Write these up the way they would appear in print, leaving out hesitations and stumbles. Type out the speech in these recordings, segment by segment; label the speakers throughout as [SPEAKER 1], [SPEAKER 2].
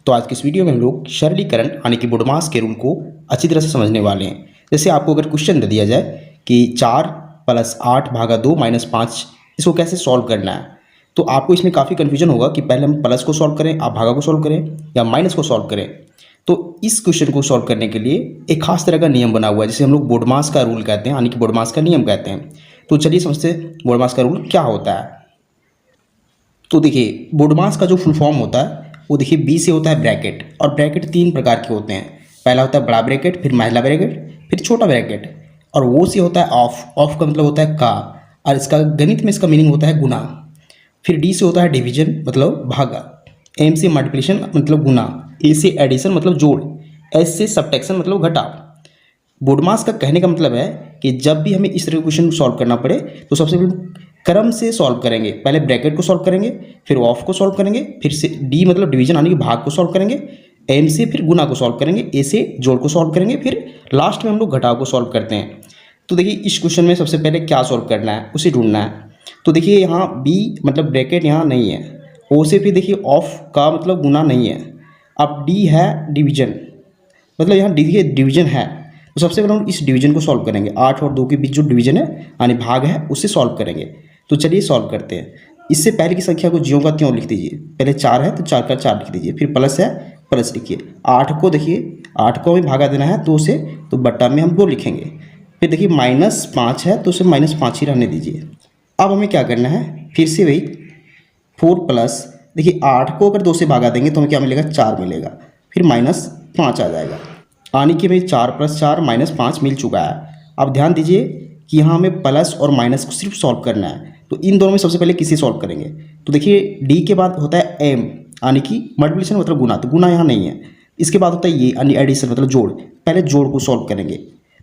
[SPEAKER 1] तो आज की इस वीडियो में हम लोग सरलीकरण यानी कि बुडमास के रूल को अच्छी तरह से समझने वाले हैं। जैसे आपको अगर क्वेश्चन दे दिया जाए कि 4 + 8 / 2 - 5 इसको कैसे सॉल्व करना है, तो आपको इसमें काफ़ी कन्फ्यूजन होगा कि पहले हम प्लस को सॉल्व करें, आप भागा को सॉल्व करें या माइनस को सॉल्व करें। तो इस क्वेश्चन को सॉल्व करने के लिए एक खास तरह का नियम बना हुआ है, जिसे हम लोग बुडमास का रूल कहते हैं, यानी कि बुडमास का नियम कहते हैं। तो चलिए समझते हैं बुडमास का रूल क्या होता है। तो देखिए बुडमास का जो फुल फॉर्म होता है वो देखिए बी से होता है ब्रैकेट, और ब्रैकेट 3 प्रकार के होते हैं। पहला होता है बड़ा ब्रैकेट, फिर महिला ब्रैकेट, फिर छोटा ब्रैकेट। और वो से होता है ऑफ, ऑफ का मतलब होता है का, और इसका गणित में इसका मीनिंग होता है गुना। फिर डी से होता है डिवीजन मतलब भागा, एम से मल्टीप्लिकेशन मतलब गुना, ए से एडिशन मतलब जोड़, एस से सब्ट्रैक्शन मतलब घटाव। बुडमास का कहने का मतलब है कि जब भी हमें इस तरह के क्वेश्चन सॉल्व करना पड़े तो सबसे पहले क्रम से सॉल्व करेंगे। पहले ब्रैकेट को सॉल्व करेंगे, फिर ऑफ को सॉल्व करेंगे, फिर से डी मतलब डिवीजन यानी कि भाग को सॉल्व करेंगे, एम से फिर गुना को सॉल्व करेंगे, ए से जोड़ को सॉल्व करेंगे, फिर लास्ट में हम लोग घटाव को सॉल्व करते हैं। तो देखिए इस क्वेश्चन में सबसे पहले क्या सॉल्व करना है उसे ढूंढना है। तो देखिए यहाँ बी मतलब ब्रैकेट यहाँ नहीं है, ओ से फिर देखिए ऑफ का मतलब गुना नहीं है, अब डी है डिवीजन मतलब यहाँ देखिए डिवीजन है। तो सबसे पहले हम इस डिवीजन को सॉल्व करेंगे, 8 और 2 के बीच जो डिवीजन है यानी भाग है उससे सॉल्व करेंगे। तो चलिए सॉल्व करते हैं। इससे पहले की संख्या को ज्यों का त्यों लिख दीजिए। पहले 4 है तो 4 का 4 लिख दीजिए, फिर प्लस है प्लस लिखिए। 8 को देखिए 8 को हमें भागा देना है 2 से, तो बट्टा में हम 2 लिखेंगे। फिर देखिए -5 है तो उसे -5 ही रहने दीजिए। अब हमें क्या करना है, फिर से वही 4 प्लस देखिए 8 को अगर 2 से भागा देंगे तो हमें क्या मिलेगा, 4 मिलेगा, फिर -5 आ जाएगा। यानी कि भाई 4 + 4 -5 मिल चुका है। अब ध्यान दीजिए कि यहाँ हमें प्लस और माइनस को सिर्फ सॉल्व करना है, तो इन दोनों में सबसे पहले किसी सॉल्व करेंगे। तो देखिए डी के बाद होता है एम यानी कि मल्टीप्लिकेशन मतलब गुना, तो गुना यहाँ नहीं है। इसके बाद होता है ये यानी एडिशन मतलब जोड़, पहले जोड़ को सॉल्व करेंगे।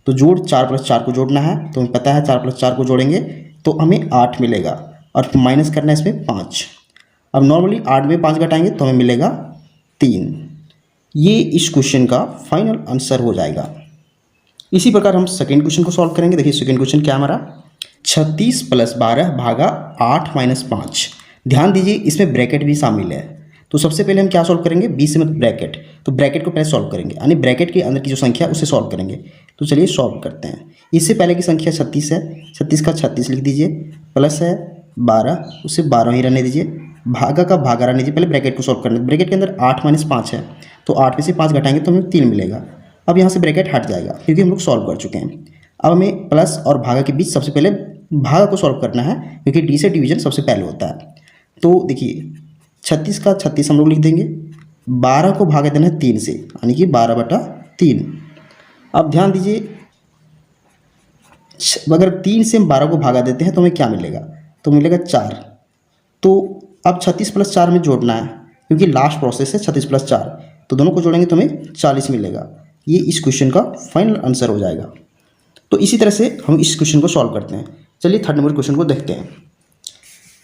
[SPEAKER 1] तो जोड़ 4 + 4 को जोड़ना है, तो हमें पता है 4 + 4 को जोड़ेंगे तो हमें 8 मिलेगा, और माइनस करना है इसमें 5। अब नॉर्मली 8 में 5 घटाएंगे तो हमें मिलेगा 3। ये इस क्वेश्चन का फाइनल आंसर हो जाएगा। इसी प्रकार हम सेकेंड क्वेश्चन को सॉल्व करेंगे। देखिए सेकेंड क्वेश्चन क्या हमारा, 36 + 12 भागा 8 - 5। ध्यान दीजिए इसमें ब्रैकेट भी शामिल है। तो सबसे पहले हम क्या सॉल्व करेंगे, बी से मतलब ब्रैकेट, तो ब्रैकेट को पहले सॉल्व करेंगे यानी ब्रैकेट के अंदर की जो संख्या है उसे सॉल्व करेंगे। तो चलिए सॉल्व करते हैं। इससे पहले की संख्या 36 है, 36 का 36 लिख दीजिए, प्लस है 12 उसे 12 ही रहने दीजिए, भागा का भागा रहने दीजिए। पहले ब्रैकेट को सॉल्व करना है, ब्रैकेट के अंदर 8 - 5 है, तो 8 में से 5 घटाएंगे तो हमें 3 मिलेगा। अब यहाँ से ब्रैकेट हट जाएगा क्योंकि हम लोग सॉल्व कर चुके हैं। अब हमें प्लस और भागा के बीच सबसे पहले भागा को सॉल्व करना है, क्योंकि डी से डिवीजन सबसे पहले होता है। तो देखिए 36 का 36 हम लोग लिख देंगे, 12 को भागा देना है 3 से यानी कि 12/3। अब ध्यान दीजिए अगर 3 से हम 12 को भागा देते हैं तो हमें क्या मिलेगा, तो मिलेगा 4। तो अब 36 + 4 में जोड़ना है, क्योंकि लास्ट प्रोसेस है 36 + 4, तो दोनों को जोड़ेंगे तो हमें 40 मिलेगा। ये इस क्वेश्चन का फाइनल आंसर हो जाएगा। तो इसी तरह से हम इस क्वेश्चन को सॉल्व करते हैं। चलिए थर्ड नंबर क्वेश्चन को देखते हैं।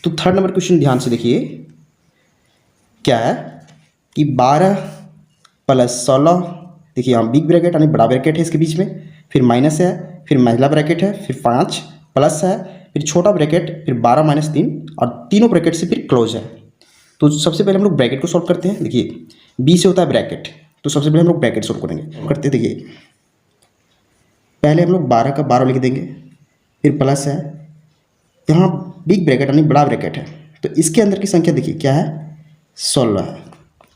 [SPEAKER 1] तो थर्ड नंबर क्वेश्चन ध्यान से देखिए क्या है कि 12 + 16, देखिए यहाँ बिग ब्रैकेट यानी बड़ा ब्रैकेट है इसके बीच में, फिर माइनस है, फिर महिला ब्रैकेट है, फिर 5 प्लस है, फिर छोटा ब्रैकेट, फिर 12 - 3, और तीनों ब्रैकेट से फिर क्लोज है। तो सबसे पहले हम लोग ब्रैकेट को सॉल्व करते हैं। देखिए बी से होता है ब्रैकेट, तो सबसे पहले हम लोग ब्रैकेट सॉल्व करेंगे करते। देखिए पहले हम लोग 12 का 12 लिख देंगे, फिर प्लस है, यहाँ बिग ब्रैकेट यानी बड़ा ब्रैकेट है, तो इसके अंदर की संख्या देखिए क्या है, 16 है,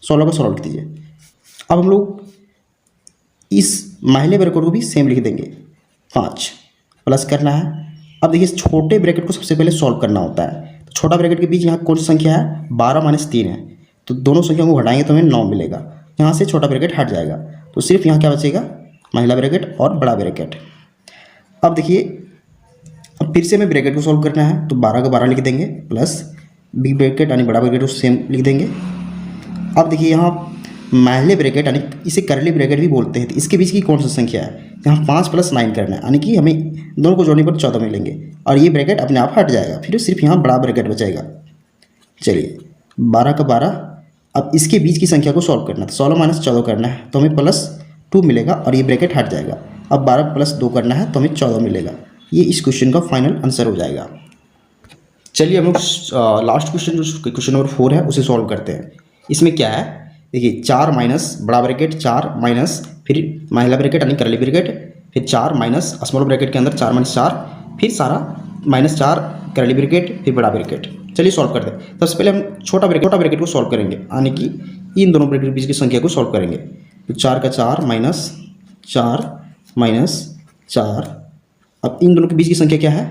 [SPEAKER 1] 16 का 16 लिख दीजिए। अब हम लोग इस महिला ब्रैकेट को भी सेम लिख देंगे, 5 प्लस करना है। अब देखिए छोटे ब्रैकेट को सबसे पहले सॉल्व करना होता है। तो छोटा ब्रैकेट के बीच यहाँ कौन सी संख्या है, 12 - 3 है, तो दोनों संख्या को घटाएंगे तो हमें 9 मिलेगा। यहाँ से छोटा ब्रैकेट हट जाएगा, तो सिर्फ यहाँ क्या बचेगा, महिला ब्रैकेट और बड़ा ब्रैकेट। अब देखिए अब फिर से हमें ब्रैकेट को सॉल्व करना है, तो 12 का 12 लिख देंगे, प्लस बिग ब्रैकेट यानी बड़ा ब्रैकेट को सेम लिख देंगे। अब देखिए यहाँ महिला ब्रैकेट यानी इसे करली ब्रैकेट भी बोलते हैं, तो इसके बीच की कौन सी संख्या है, यहाँ 5 + 9 करना है, यानी कि हमें दोनों को जोड़ने पर 14 मिलेंगे, और ये ब्रैकेट अपने आप हट जाएगा, फिर सिर्फ यहाँ बड़ा ब्रैकेट बचेगा। चलिए 12 का 12, अब इसके बीच की संख्या को सॉल्व करना है, तो 16 - 14 करना है तो हमें +2 मिलेगा, और ये ब्रैकेट हट जाएगा। अब 12 + 2 करना है तो हमें 14 मिलेगा। ये इस क्वेश्चन का फाइनल आंसर हो जाएगा। चलिए हम लोग लास्ट क्वेश्चन जो क्वेश्चन नंबर 4 है उसे सॉल्व करते हैं। इसमें क्या है देखिए 4 माइनस बड़ा ब्रैकेट 4 माइनस फिर महिला ब्रैकेट यानी करली ब्रैकेट, फिर 4 माइनस स्मॉल ब्रैकेट के अंदर 4 माइनस 4, फिर सारा माइनस 4 करली ब्रैकेट फिर बड़ा ब्रैकेट। चलिए सॉल्व कर दे। सबसे पहले हम छोटा ब्रैकेट को सॉल्व करेंगे, यानी कि इन दोनों ब्रैकेट के बीच की संख्या को सॉल्व करेंगे। तो 4 का 4 माइनस 4। अब इन दोनों के बीच की संख्या क्या है,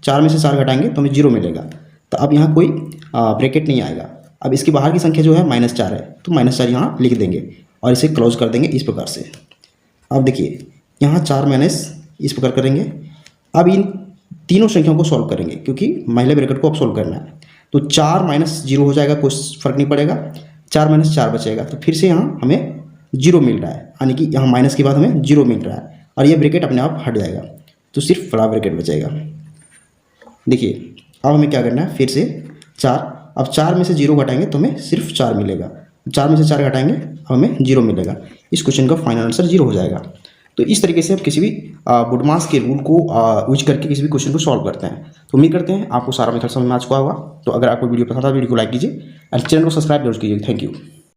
[SPEAKER 1] 4 में से 4 घटाएंगे तो हमें 0 मिलेगा। तो अब यहाँ कोई ब्रैकेट नहीं आएगा। अब इसके बाहर की संख्या जो है -4 है, तो -4 यहाँ लिख देंगे और इसे क्लोज कर देंगे इस प्रकार से। अब देखिए यहाँ 4 माइनस इस प्रकार करेंगे। अब इन तीनों संख्याओं को सॉल्व करेंगे, क्योंकि महिला ब्रैकेट को अब सॉल्व करना है। तो 4 माइनस 0 हो जाएगा, कोई फर्क नहीं पड़ेगा, 4 माइनस 4 बचेगा। तो फिर से यहाँ हमें 0 मिल रहा है, यानी कि यहाँ माइनस के बाद हमें 0 मिल रहा है और ये ब्रैकेट अपने आप हट जाएगा, तो सिर्फ बड़ा ब्रैकेट बचेगा। देखिए अब हमें क्या करना है, फिर से 4, अब 4 में से 0 घटाएंगे तो हमें सिर्फ 4 मिलेगा, 4 में से 4 घटाएंगे अब हमें 0 मिलेगा। इस क्वेश्चन का फाइनल आंसर 0 हो जाएगा। तो इस तरीके से आप किसी भी बुडमास के रूल को यूज करके किसी भी क्वेश्चन को सॉल्व करते हैं। तो उम्मीद करते हैं आपको सारा मेथड समझ में आ चुका होगा। तो अगर आपको वीडियो पसंद आता है वीडियो को लाइक कीजिए और चैनल को सब्सक्राइब जरूर कीजिए। Thank you.